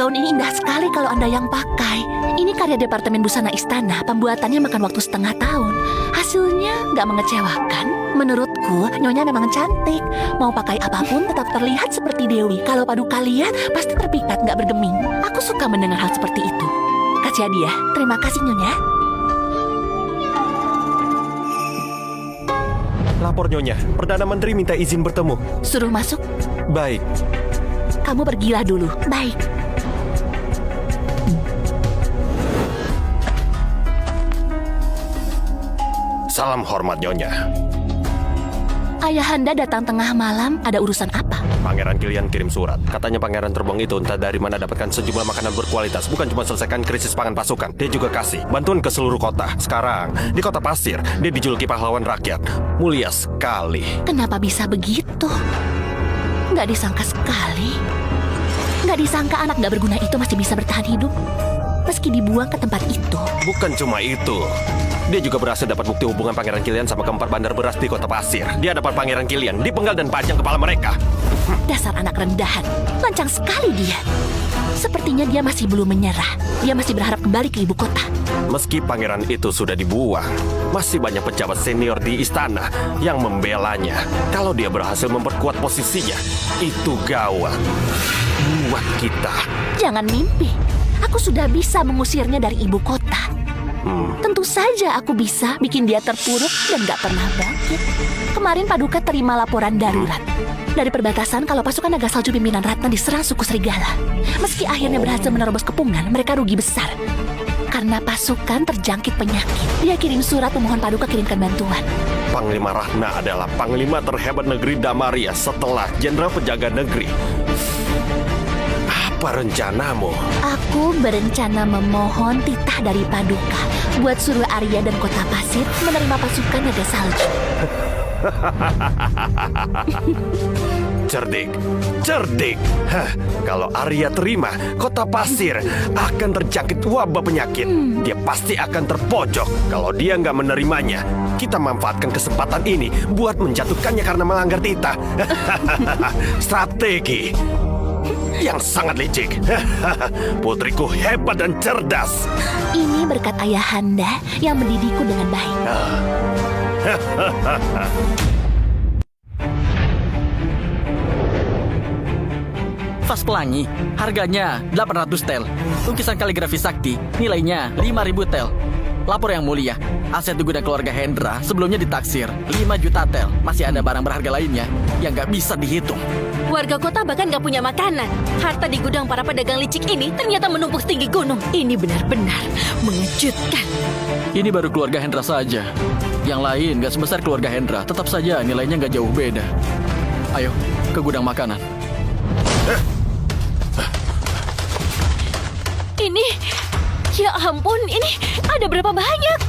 Gaun ini indah sekali kalau Anda yang pakai. Ini karya Departemen Busana Istana. Pembuatannya makan waktu setengah tahun. Hasilnya nggak mengecewakan. Menurutku, Nyonya memang cantik. Mau pakai apapun tetap terlihat seperti Dewi. Kalau Paduka lihat, pasti terpikat nggak bergeming. Aku suka mendengar hal seperti itu. Kasih hadiah. Terima kasih, Nyonya. Lapor Nyonya, Perdana Menteri minta izin bertemu. Suruh masuk. Baik. Kamu pergilah dulu. Baik. Salam hormat Nyonya. Ayahanda datang tengah malam, ada urusan apa? Pangeran Kilian kirim surat. Katanya pangeran terbang itu entah dari mana dapatkan sejumlah makanan berkualitas. Bukan cuma selesaikan krisis pangan pasukan, dia juga kasih bantuan ke seluruh kota. Sekarang, di kota pasir, dia dijuluki pahlawan rakyat. Mulia sekali. Kenapa bisa begitu? Nggak disangka sekali. Nggak disangka anak nggak berguna itu masih bisa bertahan hidup. Meski dibuang ke tempat itu. Bukan cuma itu. Dia juga berhasil dapat bukti hubungan Pangeran Kilian sama keempat bandar beras di kota pasir. Dia dapat Pangeran Kilian dipenggal dan panjang kepala mereka. Dasar anak rendahan. Lancang sekali dia. Sepertinya dia masih belum menyerah. Dia masih berharap kembali ke ibu kota. Meski pangeran itu sudah dibuang, masih banyak pejabat senior di istana yang membelanya. Kalau dia berhasil memperkuat posisinya, itu gawat buat kita. Jangan mimpi. Aku sudah bisa mengusirnya dari ibu kota. Tentu saja aku bisa bikin dia terpuruk dan gak pernah bangkit. Kemarin Paduka terima laporan darurat dari perbatasan kalau pasukan naga salju pimpinan Ratna diserang suku serigala. Meski akhirnya berhasil menerobos kepungan, mereka rugi besar. Karena pasukan terjangkit penyakit. Dia kirim surat memohon Paduka kirimkan bantuan. Panglima Ratna adalah panglima terhebat negeri Damaria setelah Jenderal Penjaga Negeri. Apa rencanamu? Aku berencana memohon titah dari Paduka buat suruh Arya dan kota pasir menerima pasukan naga salju. Cerdik, cerdik. Kalau Arya terima, kota pasir akan terjangkit wabah penyakit. Dia pasti akan terpojok. Kalau dia nggak menerimanya, kita manfaatkan kesempatan ini buat menjatuhkannya karena melanggar titah. Strategi yang sangat licik. Putriku hebat dan cerdas. Ini berkat ayahanda yang mendidikku dengan baik. Vas pelangi, harganya 800 tel. Lukisan kaligrafi sakti, nilainya 5.000 tel. Lapor yang mulia, aset di gudang keluarga Hendra sebelumnya ditaksir 5 juta tel. Masih ada barang berharga lainnya yang gak bisa dihitung. Warga kota bahkan gak punya makanan. Harta di gudang para pedagang licik ini ternyata menumpuk setinggi gunung. Ini benar-benar mengejutkan. Ini baru keluarga Hendra saja. Yang lain gak sebesar keluarga Hendra. Tetap saja nilainya gak jauh beda. Ayo, ke gudang makanan. Ini, ya ampun, ini ada berapa banyak?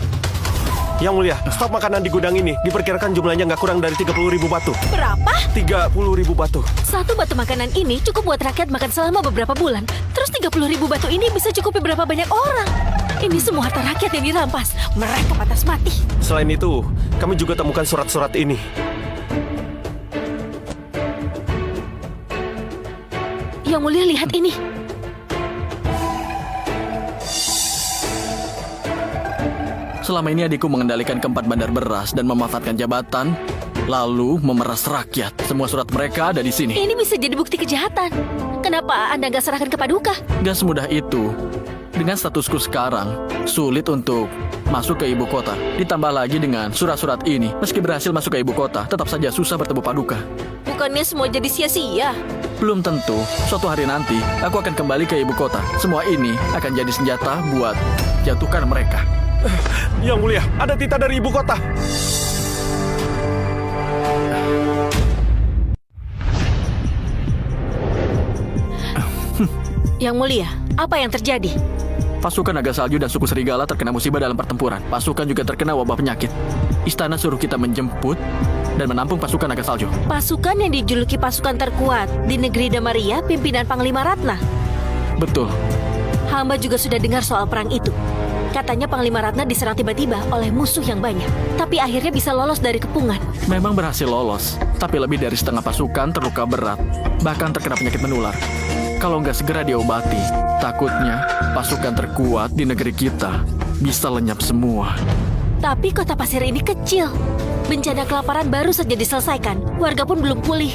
Yang mulia, stok makanan di gudang ini diperkirakan jumlahnya nggak kurang dari 30.000 batu. Berapa? 30.000 batu. Satu batu makanan ini cukup buat rakyat makan selama beberapa bulan. Terus 30.000 batu ini bisa cukupi berapa banyak orang? Ini semua harta rakyat yang dirampas. Mereka pantas mati. Selain itu, kami juga temukan surat-surat ini. Yang mulia, lihat ini. Selama ini adikku mengendalikan keempat bandar beras dan memanfaatkan jabatan, lalu memeras rakyat. Semua surat mereka ada di sini. Ini bisa jadi bukti kejahatan. Kenapa Anda nggak serahkan ke Paduka? Gak semudah itu. Dengan statusku sekarang, sulit untuk masuk ke ibu kota. Ditambah lagi dengan surat-surat ini. Meski berhasil masuk ke ibu kota, tetap saja susah bertemu Paduka. Bukannya semua jadi sia-sia? Belum tentu, suatu hari nanti aku akan kembali ke ibu kota. Semua ini akan jadi senjata buat jatuhkan mereka. Yang mulia, ada titah dari ibu kota. Yang mulia, apa yang terjadi? Pasukan naga salju dan suku serigala terkena musibah dalam pertempuran. Pasukan juga terkena wabah penyakit. Istana suruh kita menjemput dan menampung pasukan naga salju. Pasukan yang dijuluki pasukan terkuat di negeri Damaria, pimpinan Panglima Ratna. Betul. Hamba juga sudah dengar soal perang itu. Katanya Panglima Ratna diserang tiba-tiba oleh musuh yang banyak. Tapi akhirnya bisa lolos dari kepungan. Memang berhasil lolos, tapi lebih dari setengah pasukan terluka berat, bahkan terkena penyakit menular. Kalau nggak segera diobati, takutnya pasukan terkuat di negeri kita bisa lenyap semua. Tapi kota pasir ini kecil. Bencana kelaparan baru saja diselesaikan. Warga pun belum pulih.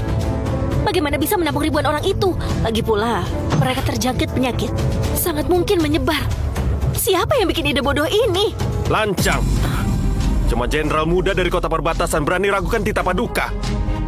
Bagaimana bisa menampung ribuan orang itu? Lagi pula, mereka terjangkit penyakit. Sangat mungkin menyebar. Siapa yang bikin ide bodoh ini? Lancang. Cuma jenderal muda dari kota perbatasan berani ragukan Tita Paduka.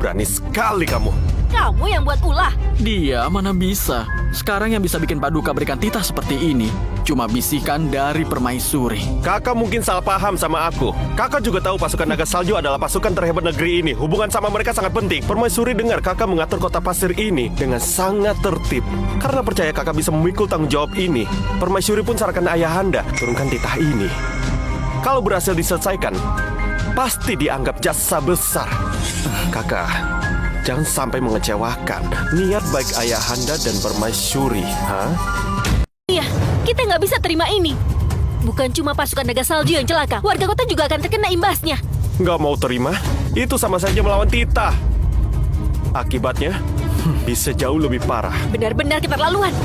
Berani sekali kamu. Kamu yang buat ulah. Dia mana bisa. Sekarang yang bisa bikin Paduka berikan titah seperti ini cuma bisikan dari permaisuri. Kakak mungkin salah paham sama aku. Kakak juga tahu pasukan naga salju adalah pasukan terhebat negeri ini. Hubungan sama mereka sangat penting. Permaisuri dengar kakak mengatur kota pasir ini dengan sangat tertib. Karena percaya kakak bisa memikul tanggung jawab ini, Permaisuri pun sarankan ayahanda turunkan titah ini. Kalau berhasil diselesaikan, pasti dianggap jasa besar. Kakak, jangan sampai mengecewakan niat baik ayahanda dan permaisuri, ha? Iya, kita nggak bisa terima ini. Bukan cuma pasukan naga salju yang celaka, warga kota juga akan terkena imbasnya. Nggak mau terima? Itu sama saja melawan Tita. Akibatnya bisa jauh lebih parah. Benar-benar keterlaluan.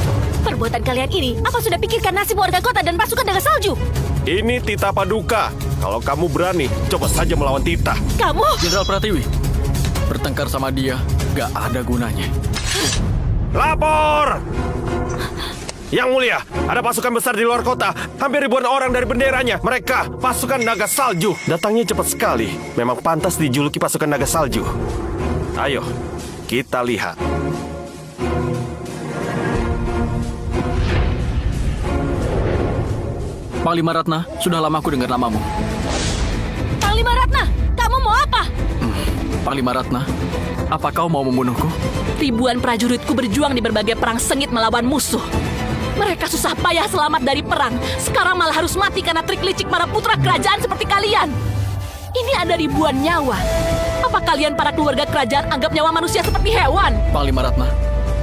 Perbuatan kalian ini, apa sudah pikirkan nasib warga kota dan pasukan naga salju? Ini Tita Paduka. Kalau kamu berani, coba saja melawan Tita. Kamu! Jenderal Pratiwi, bertengkar sama dia gak ada gunanya. Lapor! Yang mulia, ada pasukan besar di luar kota. Hampir ribuan orang dari benderanya. Mereka pasukan naga salju. Datangnya cepat sekali. Memang pantas dijuluki pasukan naga salju. Ayo, kita lihat. Panglima Ratna, sudah lama aku dengar namamu. Panglima Ratna, kamu mau apa? Panglima Ratna, apa kau mau membunuhku? Ribuan prajuritku berjuang di berbagai perang sengit melawan musuh. Mereka susah payah selamat dari perang. Sekarang malah harus mati karena trik licik para putra kerajaan seperti kalian. Ini ada ribuan nyawa. Apa kalian para keluarga kerajaan anggap nyawa manusia seperti hewan? Panglima Ratna,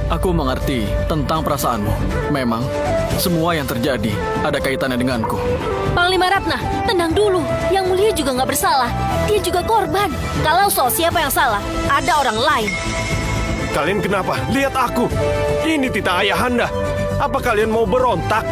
aku mengerti tentang perasaanmu. Memang, semua yang terjadi ada kaitannya denganku. Panglima Ratna, tenang dulu. Yang mulia juga nggak bersalah. Dia juga korban. Kalau soal siapa yang salah, ada orang lain. Kalian kenapa? Lihat aku. Ini Tita ayahanda. Apa kalian mau berontak?